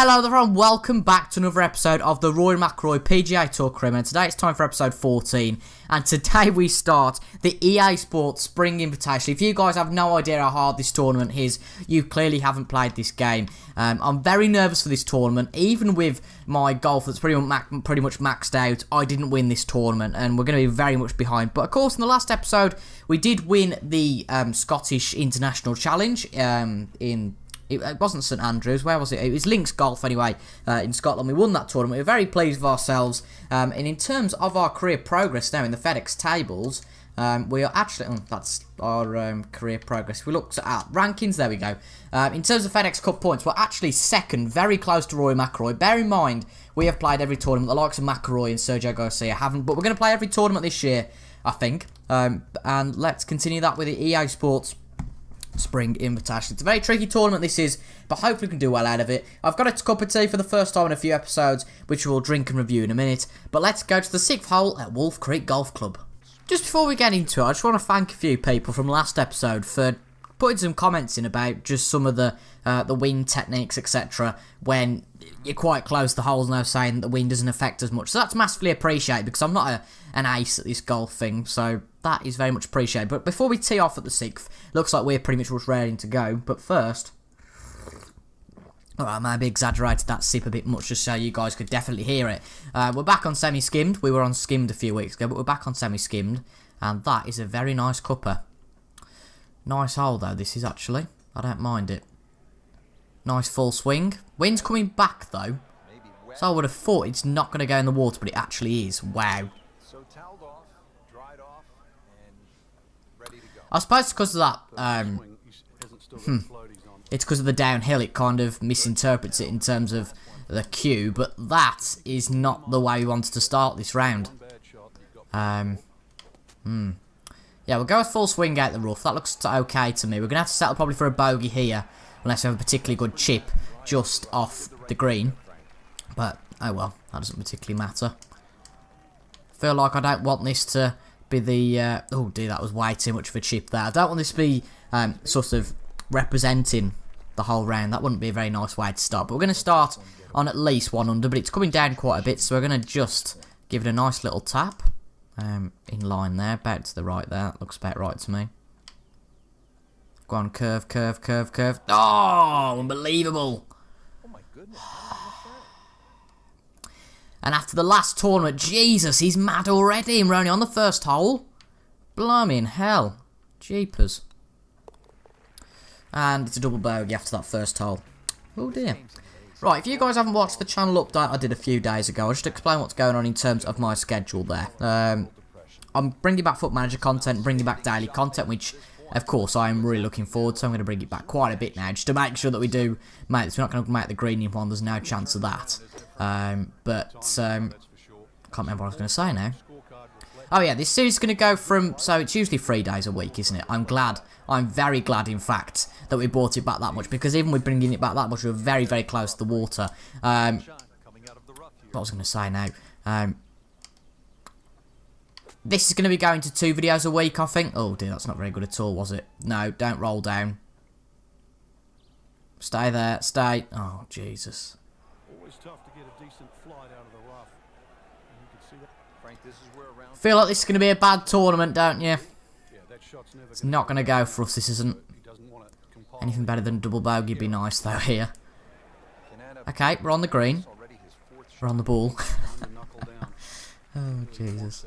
Hello everyone, welcome back to another episode of the Rory McIlroy PGA Tour Career Mode. Today it's time for episode 14, and today we start the EA Sports Spring Invitational. If you guys have no idea how hard this tournament is, you clearly haven't played this game. I'm very nervous for this tournament. Even with my golf that's pretty much maxed out, I didn't win this tournament, and we're going to be very much behind. But of course, in the last episode, we did win the Scottish International Challenge It wasn't St Andrews, where was it? It was Links Golf anyway, in Scotland. We won that tournament. We were very pleased with ourselves. And in terms of our career progress now in the FedEx tables, we are actually, that's our career progress. We looked at rankings, there we go. In terms of FedEx Cup points, we're actually second, very close to Rory McIlroy. Bear in mind, we have played every tournament. The likes of McIlroy and Sergio Garcia haven't, but we're going to play every tournament this year, I think. And let's continue that with the EA Sports Spring Invitational. It's a very tricky tournament this is, but hopefully we can do well out of it. I've got a cup of tea for the first time in a few episodes, which we'll drink and review in a minute. But let's go to the 6th hole at Wolf Creek Golf Club. Just before we get into it, I just want to thank a few people from last episode for putting some comments in about just some of the wind techniques, etc. when you're quite close to the holes, now saying that the wind doesn't affect as much. So that's massively appreciated, because I'm not an ace at this golf thing, so that is very much appreciated. But before we tee off at the 6th, looks like we're pretty much ready to go. But first, I maybe exaggerated that sip a bit much just so you guys could definitely hear it. We're back on semi-skimmed. We were on skimmed a few weeks ago, but we're back on semi-skimmed. And that is a very nice cupper. Nice hole though, this is actually. I don't mind it. Nice full swing. Wind's coming back though. So I would have thought it's not going to go in the water, but it actually is. Wow. I suppose it's because of that, it's because of the downhill, it kind of misinterprets it in terms of the cue, but that is not the way we wanted to start this round. Yeah, we'll go with full swing out the rough. That looks okay to me. We're going to have to settle probably for a bogey here, unless we have a particularly good chip just off the green. But, oh well, that doesn't particularly matter. Feel like I don't want this to be the, oh dear, that was way too much of a chip there. I don't want this to be sort of representing the whole round. That wouldn't be a very nice way to start. But we're going to start on at least 1 under, but it's coming down quite a bit, so we're going to just give it a nice little tap. In line there, about to the right there. That looks about right to me. Go on, curve, curve, curve, curve. Oh, unbelievable. Oh my goodness. And after the last tournament, Jesus, he's mad already. And we're only on the first hole. Blimey hell. Jeepers. And it's a double bogey after that first hole. Oh dear. Right, if you guys haven't watched the channel update I did a few days ago, I'll just explain what's going on in terms of my schedule there. I'm bringing back Foot Manager content, bringing back daily content, which, of course, I'm really looking forward to. I'm going to bring it back quite a bit now, just to make sure that we do make this. We're not going to make the green one, there's no chance of that. I can't remember what I was going to say now. Oh yeah, this series is going to go from, so it's usually 3 days a week, isn't it? I'm very glad, in fact, that we brought it back that much, because even with bringing it back that much, we were very, very close to the water. What was I going to say now? This is going to be going to 2 videos a week, I think. Oh dear, that's not very good at all, was it? No, don't roll down. Stay there, stay. Oh, Jesus. Always tough to get a decent flight out of the rough. You can see that. Frank, this is where around feel like this is going to be a bad tournament, don't you? It's not going to go for us, this isn't. Anything better than double bogey would be nice, though, here. Okay, we're on the green. We're on the ball. Oh, Jesus.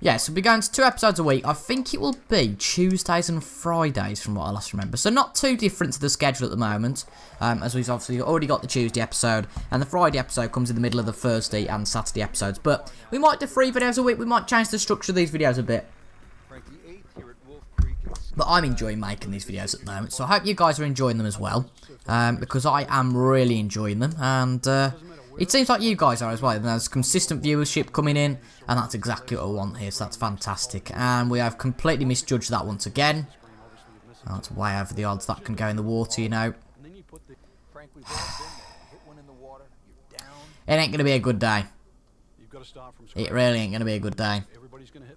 Yeah, so we'll be going to 2 episodes a week. I think it will be Tuesdays and Fridays, from what I last remember. So not too different to the schedule at the moment, as we've obviously already got the Tuesday episode, and the Friday episode comes in the middle of the Thursday and Saturday episodes. But we might do 3 videos a week. We might change the structure of these videos a bit. But I'm enjoying making these videos at the moment, so I hope you guys are enjoying them as well, because I am really enjoying them, and it seems like you guys are as well. There's consistent viewership coming in, and that's exactly what I want here, so that's fantastic. And we have completely misjudged that once again. Oh, that's way over the odds. That can go in the water, you know. It ain't going to be a good day. It really ain't going to be a good day.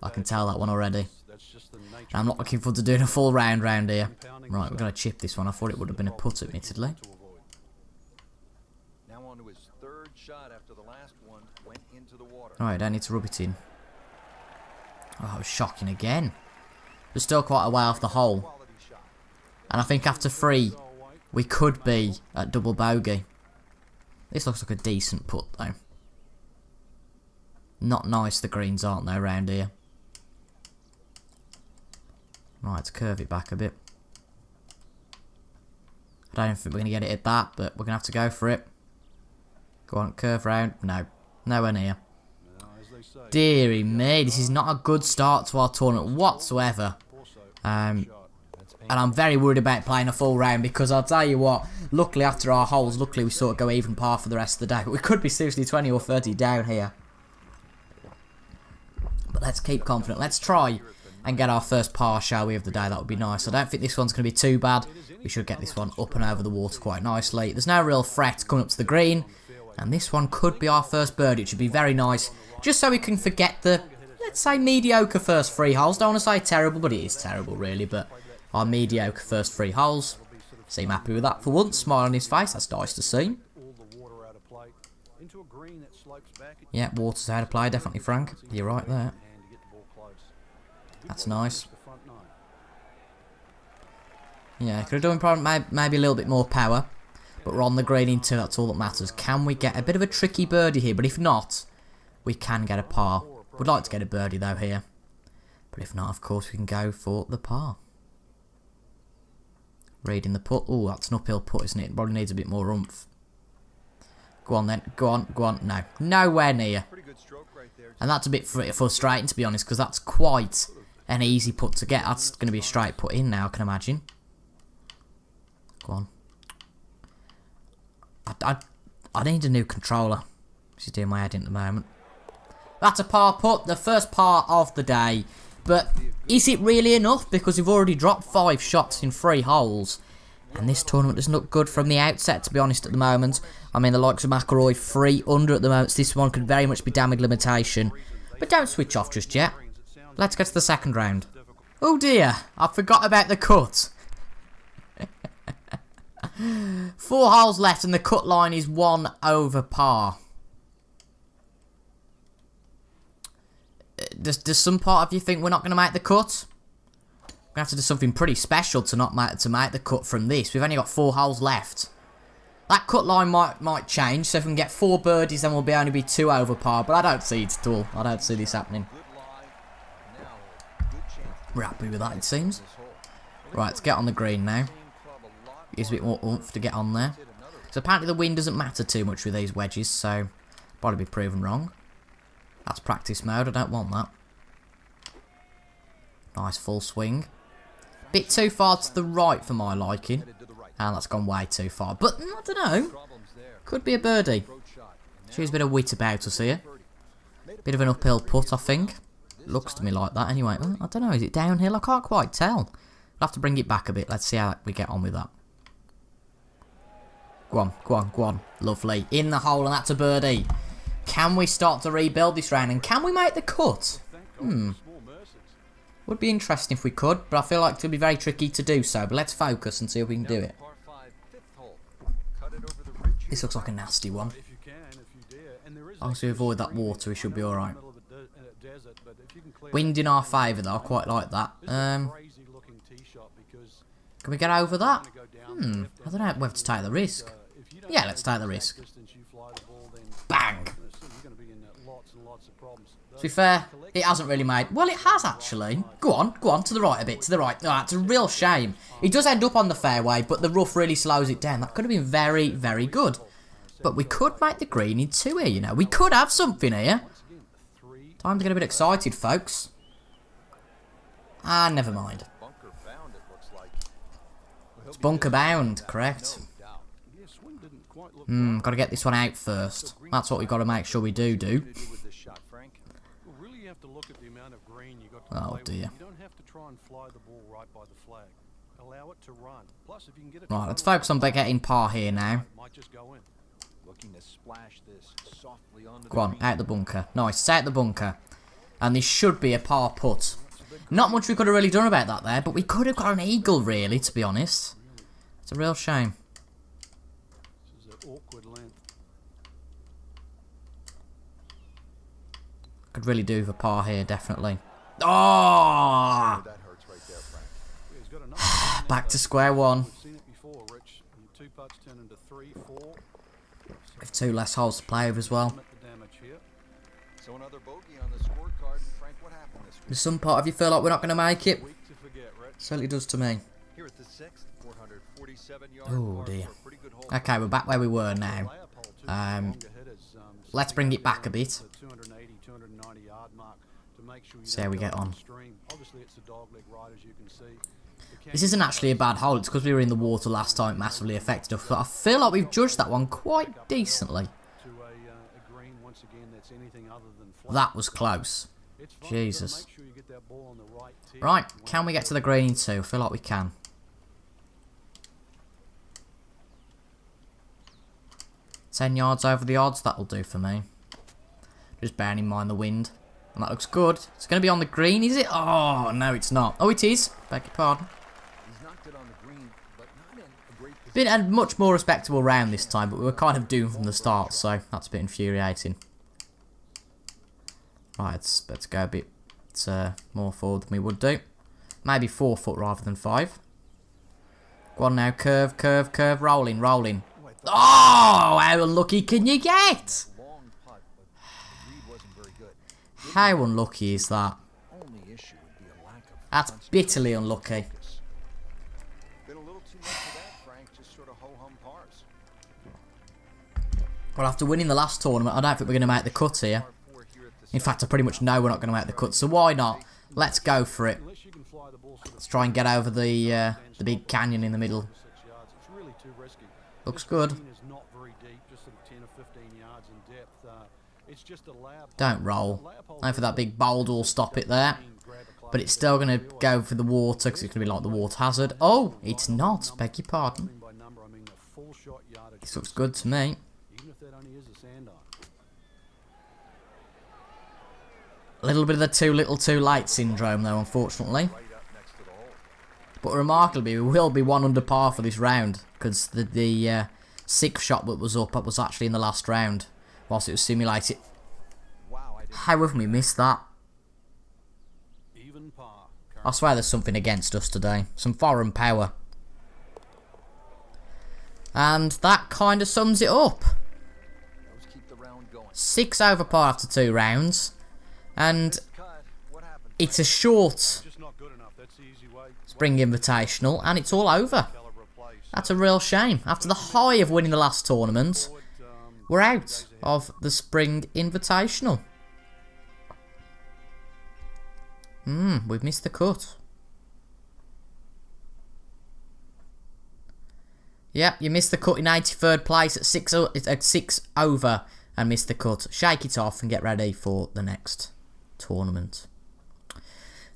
I can tell that one already. I'm not looking forward to doing a full round here. Right, we're going to chip this one. I thought it would have been a putt, admittedly. on to his third shot after the last one went into the water. Alright, don't need to rub it in. Oh, it was shocking again. We're still quite a way off the hole. And I think after 3, we could be at double bogey. This looks like a decent putt, though. Not nice, the greens, aren't they, around here? Right, let's curve it back a bit. I don't think we're going to get it at that, but we're going to have to go for it. Go on, curve round. No, nowhere near. Deary me, this is not a good start to our tournament whatsoever. And I'm very worried about playing a full round, because I'll tell you what, luckily after our holes, luckily we sort of go even par for the rest of the day. But we could be seriously 20 or 30 down here. But let's keep confident. Let's try and get our first par, shall we, of the day. That would be nice. I don't think this one's going to be too bad. We should get this one up and over the water quite nicely. There's no real threat coming up to the green. And this one could be our first birdie. It should be very nice. Just so we can forget the, let's say, mediocre first 3 holes. Don't want to say terrible, but it is terrible, really. But our mediocre first 3 holes. Seem happy with that for once. Smile on his face. That's nice to see. Yeah, water's out of play, definitely, Frank. You're right there. That's nice. Yeah, could have done probably maybe a little bit more power. But we're on the green in 2, that's all that matters. Can we get a bit of a tricky birdie here? But if not, we can get a par. Would like to get a birdie though here. But if not, of course, we can go for the par. Reading the putt. Oh, that's an uphill putt, isn't it? Probably needs a bit more oomph. Go on then. Go on, go on. No, nowhere near. And that's a bit frustrating, to be honest, because that's quite an easy putt to get. That's going to be a straight putt in now, I can imagine. Go on. I need a new controller. She's doing my head in at the moment. That's a par putt, the first par of the day. But is it really enough? Because we've already dropped 5 shots in 3 holes. And this tournament doesn't look good from the outset, to be honest, at the moment. I mean, the likes of McIlroy 3 under at the moment. So this one could very much be damage limitation. But don't switch off just yet. Let's get to the second round. Oh dear, I forgot about the cut. 4 holes left and the cut line is 1 over par. Does some part of you think we're not going to make the cut? We're going to have to do something pretty special to make the cut from this. We've only got 4 holes left. That cut line might change, so if we can get 4 birdies then we'll only be 2 over par, but I don't see it at all. I don't see this happening. We're happy with that, it seems. Right, let's get on the green now. Gives a bit more oomph to get on there. So apparently the wind doesn't matter too much with these wedges, so probably be proven wrong. That's practice mode, I don't want that. Nice full swing. Bit too far to the right for my liking. And that's gone way too far. But, I don't know. Could be a birdie. Shows a bit of wit about us here. Bit of an uphill putt, I think. Looks to me like that anyway. I don't know, is it downhill? I can't quite tell. We'll have to bring it back a bit. Let's see how we get on with that. Go on, go on, go on. Lovely. In the hole, and that's a birdie. Can we start to rebuild this round? And can we make the cut? Would be interesting if we could, but I feel like it would be very tricky to do so. But let's focus and see if we can do it. This looks like a nasty one. As long as we avoid that water, we should be alright. Wind in our favour though, I quite like that. Can we get over that? I don't know whether to take the risk. Yeah, let's take the risk. Bang! To be fair, it hasn't really made... Well, it has actually. Go on, to the right a bit, to the right. Oh, that's a real shame. It does end up on the fairway, but the rough really slows it down. That could have been very, very good. But we could make the green in 2 here, you know. We could have something here. Time to get a bit excited, folks. Ah, never mind. It's bunker bound, correct. Got to get this one out first. That's what we've got to make sure we do. Oh dear. Right, let's focus on getting par here now. Go on, out the bunker. Nice, it's out the bunker. And this should be a par putt. Not much we could have really done about that there, but we could have got an eagle, really, to be honest. It's a real shame. could really do with a par here, definitely. Oh! That hurts right there, Frank. Back to square one. We've seen it before, Rich. 2 putts turn into 3, 4. With 2 less holes to play with as well. Limit the damage here. So another bogey on the scorecard. And Frank, what happened this week? There's some part of you feel like we're not going to make it. Week to forget, Rich. Certainly does to me. Here at the 6th, 447-yard Oh par dear. for a pretty good hole. Okay, we're back where we were now. Layup hole, too, longer hitters, Let's bring it back a bit. the 280, 290 yard mark to make sure you See how don't we go get on. downstream. Obviously, it's a dogleg ride, as you can see. This isn't actually a bad hole. It's because we were in the water last time. It massively affected us. But I feel like we've judged that one quite decently. To a green once again that's anything other than flat. That was close. It's fine. Jesus. Make sure you get that ball on the right tee. Right, can we get to the green in 2? I feel like we can. 10 yards over the odds, that'll do for me. Just bearing in mind the wind. And that looks good. It's going to be on the green, is it? Oh, no, it's not. Oh, it is. Beg your pardon. He's knocked it on the green, but not in a great position. Been a much more respectable round this time, but we were kind of doomed from the start, so that's a bit infuriating. Right, let's go a bit more forward than we would do. Maybe 4 foot rather than 5. Go on now, curve, curve, curve, rolling, rolling. Oh, how unlucky can you get? Long putt, but the read wasn't very good. How unlucky is that? Only issue would be a lack of That's bitterly unlucky. focus. Been a little too much of that, Frank. Just sort of ho-hum pars. Well, after winning the last tournament, I don't think we're going to make the cut here. Par 4 here at the In fact, I pretty much know we're not going to make the cut, so why not? Let's go for it. Unless you can fly the ball sort of Let's try and get over the big canyon in the middle. 6 yards. It's really too risky. Looks This good. green is not very deep, just sort of 10 or 15 yards in depth. It's just a layup. Don't roll. Hopefully that big boulder will stop it there. But it's still going to go for the water because it's going to be like the water hazard. Oh, it's not. Beg your pardon. By number, I mean the full shot yardage. This looks good to me. Even if that only is a sand eye. A little bit of the too little too late syndrome though, unfortunately. right up next to the hole. But remarkably, we will be 1 under par for this round. Because the 6th shot that was up was actually in the last round. Whilst it was simulated. Wow, I didn't However, we missed that. Even par. I swear there's something against us today. Some foreign power. And that kind of sums it up. those keep the round going. 6 over par after 2 rounds. And Cut. What happened? it's a short Just not good enough. That's the easy way. Spring Invitational. And it's all over. Caliber of play. That's a real shame. After the high of winning the last tournament, we're out of the Spring Invitational. We've missed the cut. Yep, you missed the cut in 83rd place at 6 over and missed the cut. Shake it off and get ready for the next tournament.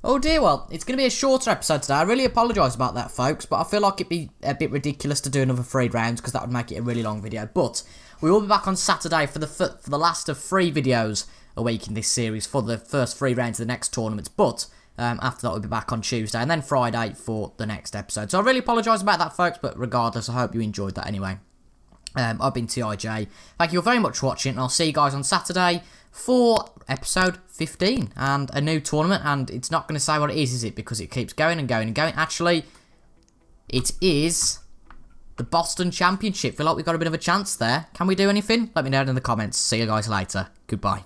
Oh dear, well, it's going to be a shorter episode today. I really apologise about that, folks, but I feel like it'd be a bit ridiculous to do another 3 rounds because that would make it a really long video. But we will be back on Saturday for the last of 3 videos a week in this series for the first 3 rounds of the next tournament. But after that, we'll be back on Tuesday and then Friday for the next episode. So I really apologise about that, folks, but regardless, I hope you enjoyed that anyway. I've been TIJ. Thank you very much for watching, and I'll see you guys on Saturday for episode 15 and a new tournament. And it's not going to say what it is it? Because it keeps going and going and going. Actually, it is the Boston Championship. Feel like we've got a bit of a chance there. Can we do anything? Let me know in the comments. See you guys later. Goodbye.